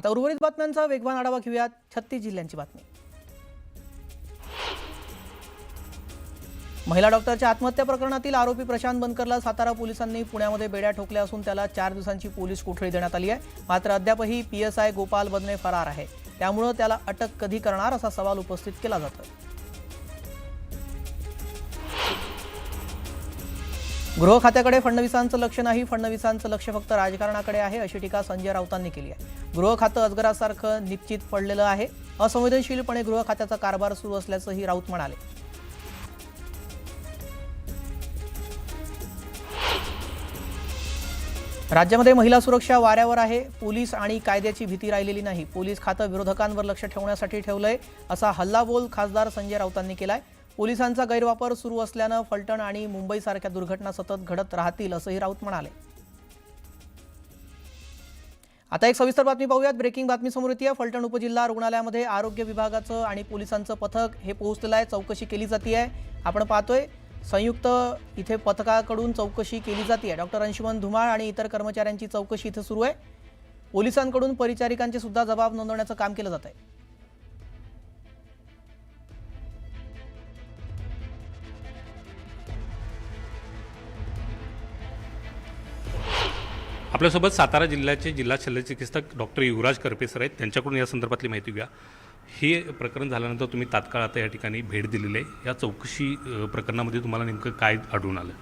आता उर्वरित बातम्यांचा वेगवान आढावा घेऊयात. 36 जिल्ह्यांची बातमी. महिला डॉक्टरच्या आत्महत्या प्रकरणातील आरोपी प्रशांत बनकरला सातारा पोलिसांनी पुण्यामध्ये बेड्या ठोकल्या असून त्याला 4 दिवसांची पोलीस कोठडी देण्यात आली आहे. मात्र अद्यापही PSI गोपाल बदने फरार आहे. त्यामुळे त्याला अटक कधी करणार असा सवाल उपस्थित केला जातो. गृह खात्याकडे फडणवीसांचं लक्ष नाही, फडणवीसांचं लक्ष फक्त राजकारणाकडे आहे अशी टीका संजय राऊतांनी केली आहे. गृह खातं अजगरासारखं निश्चित पडलेलं आहे. असंवेदनशीलपणे गृह खात्याचा कारभार सुरू असल्याचंही राऊत म्हणाले. राज्यामध्ये महिला सुरक्षा वाऱ्यावर आहे. पोलीस आणि कायद्याची भीती राहिलेली नाही. पोलीस खातं विरोधकांवर लक्ष ठेवण्यासाठी ठेवलंय असा हल्लाबोल खासदार संजय राऊतांनी केलाय. पोलिसांचा गैरवापर सुरू असल्यानं फलटण आणि मुंबईसारख्या दुर्घटना सतत घडत राहतील असंही राऊत म्हणाले. आता एक सविस्तर बातमी पाहूयात. ब्रेकिंग बातमी समोर येते. फलटण उपजिल्हा रुग्णालयामध्ये आरोग्य विभागाचं आणि पोलिसांचं पथक हे पोहोचलेलं आहे. चौकशी केली जाते आहे. आपण पाहतोय संयुक्त इथे पथकाकडून चौकशी केली जाते. डॉक्टर अंशुमन धुमाळ आणि इतर कर्मचाऱ्यांची चौकशी इथे सुरू आहे. पोलिसांकडून परिचारिकांचे सुद्धा जबाब नोंदवण्याचं काम केलं जात आहे. आपल्यासोबत सातारा जिल्ह्याचे जिल्हा शल्यचिकित्सक डॉक्टर युवराज करपे सर आहेत. त्यांच्याकडून या संदर्भातली माहिती घ्या. हे प्रकरण झाल्यानंतर तुम्ही तात्काळ आता या ठिकाणी भेट दिलेली आहे. या चौकशी प्रकरणामध्ये तुम्हाला नेमकं काय आढळून आलं?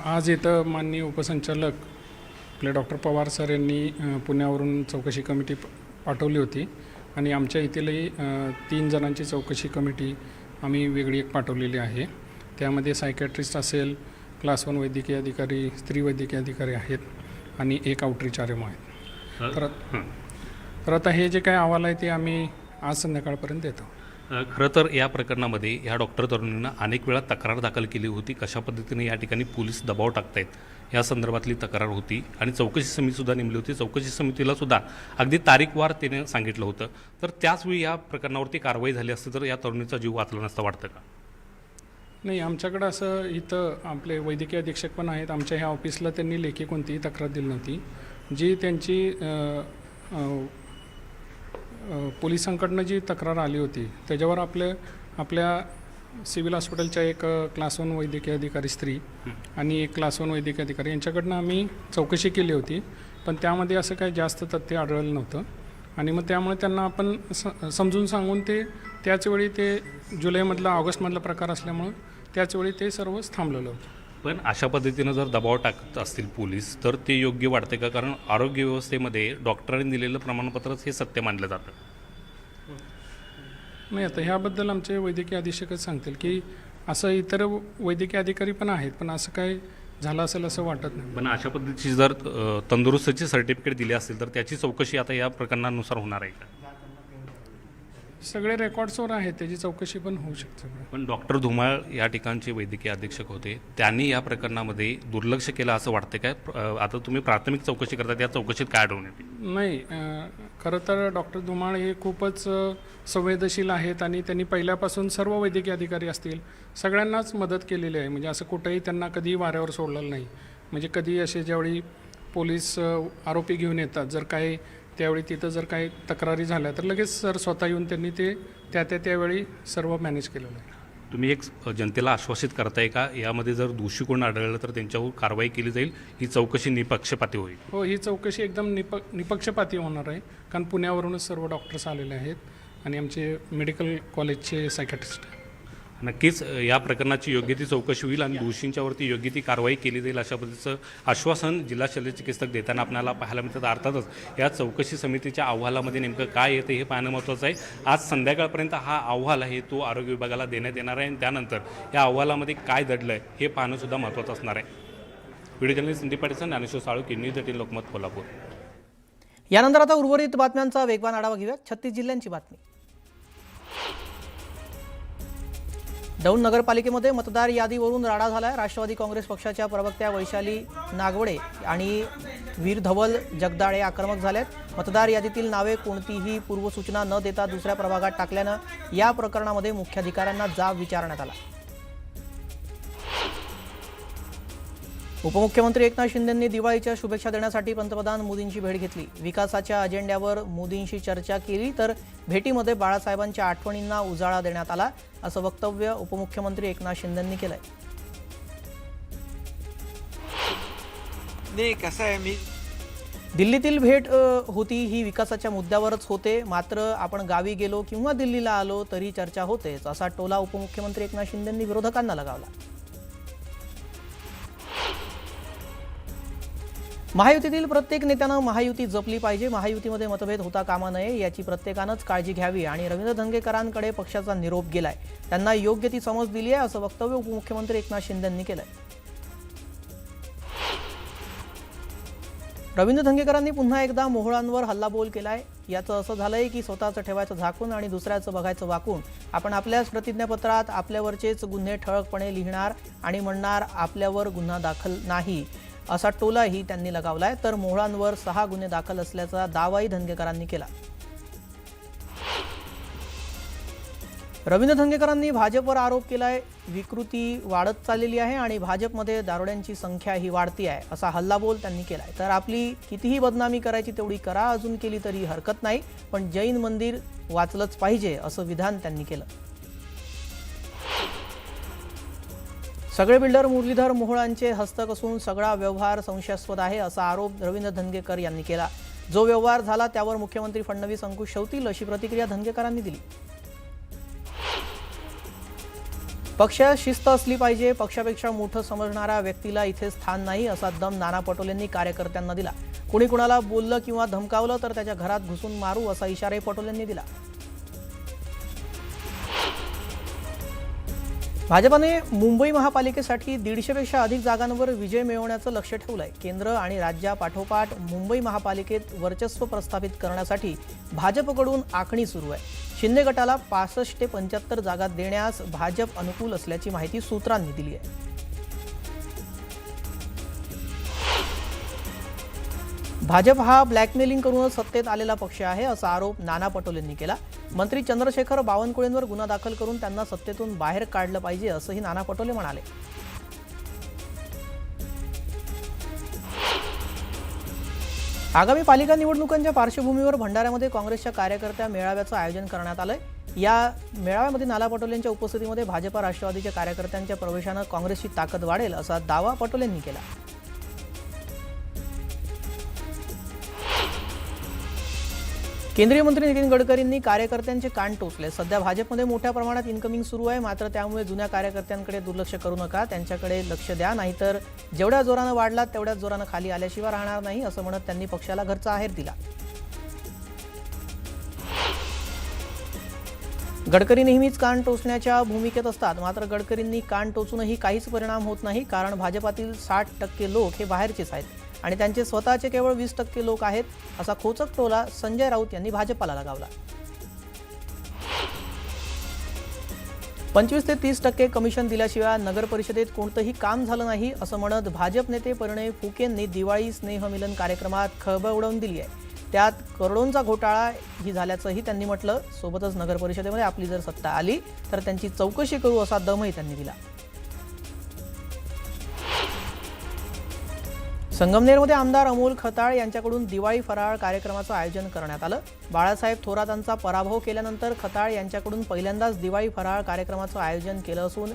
आज इथं माननीय उपसंचालक आपले डॉक्टर पवार सर यांनी पुण्यावरून चौकशी कमिटी पाठवली होती आणि आमच्या इथेही 3 जणांची चौकशी कमिटी आम्ही वेगळी एक पाठवलेली आहे. त्यामध्ये सायकॅट्रिस्ट असेल, क्लास 1 वैद्यकीय अधिकारी, स्त्री वैद्यकीय अधिकारी आहेत आणि एक आउटरीच RMO आहेत. तर आता हे जे काय अहवाल आहे ते आम्ही आज संध्याकाळपर्यंत देतो. खरं तर या प्रकरणामध्ये या डॉक्टर तरुणींना अनेक वेळा तक्रार दाखल केली होती. कशा पद्धतीने या ठिकाणी पोलीस दबाव टाकतायत या संदर्भातली तक्रार होती आणि चौकशी समितीसुद्धा नेमली होती. चौकशी समितीला सुद्धा अगदी तारीखवार तिने सांगितलं होतं. तर त्याचवेळी या प्रकरणावरती कारवाई झाली असती तर या तरुणीचा जीव वाचला नसता वाटतं का? नाही, आमच्याकडं असं इथं आपले वैद्यकीय अधीक्षक पण आहेत. आमच्या ह्या ऑफिसला त्यांनी लेखी कोणतीही तक्रार दिली नव्हती. जी त्यांची पोलिसांकडनं जी तक्रार आली होती त्याच्यावर आपल्या सिव्हिल हॉस्पिटलच्या एक क्लास 1 वैद्यकीय अधिकारी स्त्री आणि एक क्लास 1 वैद्यकीय अधिकारी यांच्याकडनं आम्ही चौकशी केली होती. पण त्यामध्ये असं काही जास्त तथ्य आढळलं नव्हतं आणि मग त्यामुळे त्यांना आपण समजून सांगून ते त्याचवेळी ते जुलैमधला ऑगस्टमधला प्रकार असल्यामुळं त्याचवेळी ते सर्वच थांबलेलं होतं. पण अशा पद्धतीनं जर दबाव टाकत असतील पोलीस तर ते योग्य वाटते का? कारण आरोग्य व्यवस्थेमध्ये डॉक्टरांनी दिलेलं प्रमाणपत्रच हे सत्य मानलं जातं. नाही, आता ह्याबद्दल आमचे वैद्यकीय अधीक्षकच सांगतील की असं इतर वैद्यकीय अधिकारी पण आहेत, पण असं काय झालं असेल असं वाटत नाही. पण अशा पद्धतीची जर तंदुरुस्तीची सर्टिफिकेट दिली असतील तर त्याची चौकशी आता या प्रकरणानुसार होणार आहे का? सगळे रेकॉर्ड्सवर आहेत, त्याची चौकशी पण होऊ शकते. पण डॉक्टर धुमाळ या ठिकाणचे वैद्यकीय अधीक्षक होते, त्यांनी या प्रकरणामध्ये दुर्लक्ष केलं असं वाटतं काय? आता तुम्ही प्राथमिक चौकशी करता, त्या चौकशीत काय आढळून येते? नाही, खरं तर डॉक्टर धुमाळ हे खूपच संवेदनशील आहेत आणि त्यांनी पहिल्यापासून सर्व वैद्यकीय अधिकारी असतील सगळ्यांनाच मदत केलेली आहे. म्हणजे असं कुठेही त्यांना कधीही वाऱ्यावर सोडलेलं नाही. म्हणजे कधी असे ज्यावेळी पोलीस आरोपी घेऊन येतात जर काही त्यावेळी तिथं जर काही तक्रारी झाल्या तर लगेच सर स्वतः येऊन त्यांनी ते त्यावेळी सर्व मॅनेज केलेलं आहे. तुम्ही एक जनतेला आश्वासित करताय का यामध्ये जर दोषी कोण आढळलं तर त्यांच्यावर कारवाई केली जाईल, ही चौकशी निपक्षपाती होईल? हो, ही चौकशी एकदम निपक्षपाती होणार आहे. कारण पुण्यावरूनच सर्व डॉक्टर्स आलेले आहेत आणि आमचे मेडिकल कॉलेजचे सायकॅट्रिस्ट. नक्कीच या प्रकरणाची योग्य ती चौकशी होईल आणि दोषींच्यावरती योग्य ती कारवाई केली जाईल अशा पद्धतीचं आश्वासन जिल्हा शल्यचिकित्सक देताना आपल्याला पाहायला मिळतं. अर्थातच या चौकशी समितीच्या अहवालामध्ये नेमकं काय येतं हे पाहणं महत्त्वाचं आहे. आज संध्याकाळपर्यंत हा अहवाल आहे तो आरोग्य विभागाला देण्यात येणार आहे आणि त्यानंतर या अहवालामध्ये काय दडलं आहे हे पाहणंसुद्धा महत्त्वाचं असणार आहे. Video journalist Sandeep Patil, Dnyaneshwar Salunkhe, news 18 Lokmat, Kolhapur. यानंतर आता उर्वरित बातम्यांचा वेगवान आढावा घेऊया. 36 जिल्ह्यांची बातमी. दौंड नगरपालिकेमध्ये मतदार यादीवरून राडा झालाय. राष्ट्रवादी काँग्रेस पक्षाच्या प्रवक्त्या वैशाली नागवडे आणि वीर धवल जगदाळे आक्रमक झालेत. मतदार यादीतील नावे कोणतीही पूर्वसूचना न देता दुसऱ्या प्रभागात टाकल्यानं या प्रकरणामध्ये मुख्याधिकाऱ्यांना जाब विचारण्यात आला. उपमुख्यमंत्री एकनाथ शिंदेंनी दिवाळीच्या शुभेच्छा देण्यासाठी पंतप्रधान मोदींची भेट घेतली. विकासाच्या अजेंड्यावर मोदींशी चर्चा केली तर भेटीमध्ये बाळासाहेबांच्या आठवणींना उजाळा देण्यात आला, असं वक्तव्य उपमुख्यमंत्री एकनाथ शिंदेंनी केलंय. नाही कसं आहे, मी दिल्लीतील भेट होती ही विकासाच्या मुद्द्यावरच होते. मात्र आपण गावी गेलो किंवा दिल्लीला आलो तरी चर्चा होतेच, असा टोला उपमुख्यमंत्री एकनाथ शिंदेंनी विरोधकांना लगावला. महायुतीतील प्रत्येक नेत्यानं महायुती जपली पाहिजे. महायुतीमध्ये मतभेद होता कामा नये याची प्रत्येकानंच काळजी घ्यावी आणि रवींद्र धंगेकरांकडे पक्षाचा निरोप गेलाय. त्यांना योग्य ती समज दिली आहे, असं वक्तव्य उपमुख्यमंत्री एकनाथ शिंदेंनी केलंय. रवींद्र धंगेकरांनी पुन्हा एकदा मोहोळांवर हल्लाबोल केलाय. याचं असं झालंय की स्वतःचं ठेवायचं झाकून आणि दुसऱ्याचं बघायचं वाकून. आपण आपल्याच प्रतिज्ञापत्रात आपल्यावरचेच गुन्हे ठळकपणे लिहिणार आणि म्हणणार आपल्यावर गुन्हा दाखल नाही, असा टोलाही त्यांनी लगावलाय. तर मोहोळांवर 6 गुन्हे दाखल असल्याचा दावाही धंगेकरांनी केला. रवींद्र धंगेकरांनी भाजपवर आरोप केलाय. विकृती वाढत चाललेली आहे आणि भाजपमध्ये दारुड्यांची संख्या ही वाढती आहे, असा हल्लाबोल त्यांनी केलाय. तर आपली कितीही बदनामी करायची तेवढी करा, अजून केली तरी हरकत नाही, पण जैन मंदिर वाचलंच पाहिजे, असं विधान त्यांनी केलं. सगळे बिल्डर मुरलीधर मोहोळांचे हस्तक असून सगळा व्यवहार संशयास्पद आहे, असा आरोप रवींद्र धंगेकर यांनी केला. जो व्यवहार झाला त्यावर मुख्यमंत्री फडणवीस अंकुश ठेवतील, अशी प्रतिक्रिया धंगेकरांनी दिली. पक्षात शिस्त असली पाहिजे. पक्षापेक्षा मोठं समजणाऱ्या व्यक्तीला इथे स्थान नाही, असा दम नाना पटोलेंनी कार्यकर्त्यांना दिला. कुणी कुणाला बोललं किंवा धमकावलं तर त्याच्या घरात घुसून मारू, असा इशाराही पटोलेंनी दिला. भाजपाने मुंबई महापालिकेसाठी 150पेक्षा अधिक जागांवर विजय मिळवण्याचं लक्ष्य ठेवलंय. केंद्र आणि राज्यापाठोपाठ मुंबई महापालिकेत वर्चस्व प्रस्थापित करण्यासाठी भाजपकडून आखणी सुरू आहे. शिंदे गटाला 65 ते 75 जागा देण्यास भाजप अनुकूल असल्याची माहिती सूत्रांनी दिली आहे. भाजप हा ब्लॅकमेलिंग करूनच सत्तेत आलेला पक्ष आहे, असा आरोप नाना पटोलेंनी केला. मंत्री चंद्रशेखर बावनकुळेंवर गुन्हा दाखल करून त्यांना सत्तेतून बाहेर काढलं पाहिजे, असंही नाना पटोले म्हणाले. आगामी पालिका निवडणुकांच्या पार्श्वभूमीवर भंडाऱ्यामध्ये काँग्रेसच्या कार्यकर्त्या मेळाव्याचं आयोजन करण्यात आलंय. या मेळाव्यामध्ये नाना पटोलेंच्या उपस्थितीमध्ये भाजपा राष्ट्रवादीच्या कार्यकर्त्यांच्या प्रवेशानं काँग्रेसची ताकद वाढेल, असा दावा पटोलेंनी केला. केंद्रीय मंत्री नितीन गडकरींनी कार्यकर्त्यांचे कान टोचले. सध्या भाजपमध्ये मोठ्या प्रमाणात इन्कमिंग सुरू आहे, मात्र त्यामुळे जुन्या कार्यकर्त्यांकडे दुर्लक्ष करू नका, त्यांच्याकडे लक्ष द्या, नाहीतर जेवढ्या जोरानं वाढलात तेवढ्याच जोरानं खाली आल्याशिवाय राहणार नाही, असं म्हणत त्यांनी पक्षाला घरचा आहेर दिला. गडकरी नेहमीच कान टोचण्याच्या भूमिकेत असतात, मात्र गडकरींनी कान टोचूनही काहीच परिणाम होत नाही, कारण भाजपातील 60% लोक हे बाहेरचेच आहेत आणि त्यांचे स्वतःचे केवळ 20% लोक आहेत, असा खोचक टोला संजय राऊत यांनी भाजपाला लगावला. 25 ते 30% कमिशन दिल्याशिवाय नगर परिषदेत कोणतंही काम झालं नाही, असं म्हणत भाजप नेते परिणय फुकेंनी दिवाळी स्नेहमिलन कार्यक्रमात खळबळ उडवून दिली आहे. त्यात करोडोंचा घोटाळा ही झाल्याचंही त्यांनी म्हटलं. सोबतच नगर परिषदेमध्ये आपली जर सत्ता आली तर त्यांची चौकशी करू, असा दमही त्यांनी दिला. संगमनेरमध्ये आमदार अमोल खताळ यांच्याकडून दिवाळी फराळ कार्यक्रमाचं आयोजन करण्यात आलं. बाळासाहेब थोरातांचा पराभव केल्यानंतर खताळ यांच्याकडून पहिल्यांदाच दिवाळी फराळ कार्यक्रमाचं आयोजन केलं असून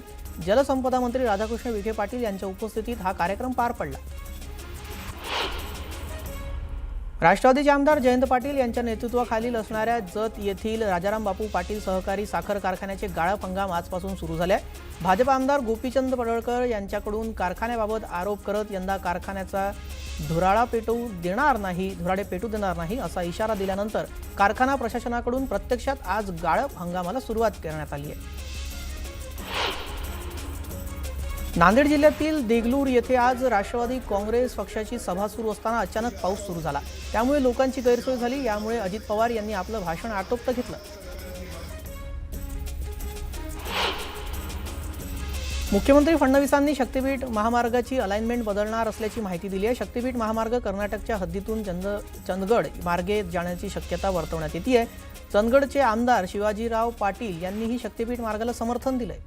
जलसंपदा मंत्री राधाकृष्ण विखे पाटील यांच्या उपस्थितीत हा कार्यक्रम पार पडला. राष्ट्रवादीचे आमदार जयंत पाटील यांच्या नेतृत्वाखालील असणाऱ्या जत येथील राजाराम बापू पाटील सहकारी साखर कारखान्याचे गाळप हंगाम आजपासून सुरू झाले. भाजप आमदार गोपीचंद पडळकर यांच्याकडून कारखान्याबाबत आरोप करत यंदा कारखान्याचा धुराडे पेटू देणार नाही, असा इशारा दिल्यानंतर कारखाना प्रशासनाकडून प्रत्यक्षात आज गाळप हंगामाला सुरुवात करण्यात आली आहे. नांदेड जिल्ह्यातील देगलूर येथे आज राष्ट्रवादी काँग्रेस पक्षाची सभा सुरू असताना अचानक पाऊस सुरू झाला. त्यामुळे लोकांची गैरसोय झाली. यामुळे अजित पवार यांनी आपलं भाषण आटोपतं घेतलं. मुख्यमंत्री फडणवीसांनी शक्तीपीठ महामार्गाची अलाइनमेंट बदलणार असल्याची माहिती दिली आहे. शक्तीपीठ महामार्ग कर्नाटकच्या हद्दीतून चंदगड मार्गे जाण्याची शक्यता वर्तवण्यात येते आहे. चंदगडचे आमदार शिवाजीराव पाटील यांनीही शक्तीपीठ मार्गाला समर्थन दिलंय.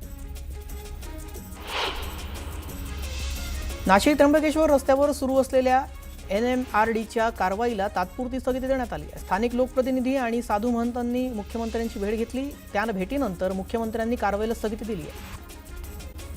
नाशिक त्र्यंबकेश्वर रस्त्यावर सुरू असलेल्या NMRDच्या कारवाईला तात्पुरती स्थगिती देण्यात आली आहे. स्थानिक लोकप्रतिनिधी आणि साधू महंतांनी मुख्यमंत्र्यांची भेट घेतली. त्या भेटीनंतर मुख्यमंत्र्यांनी कारवाईला स्थगिती दिली आहे.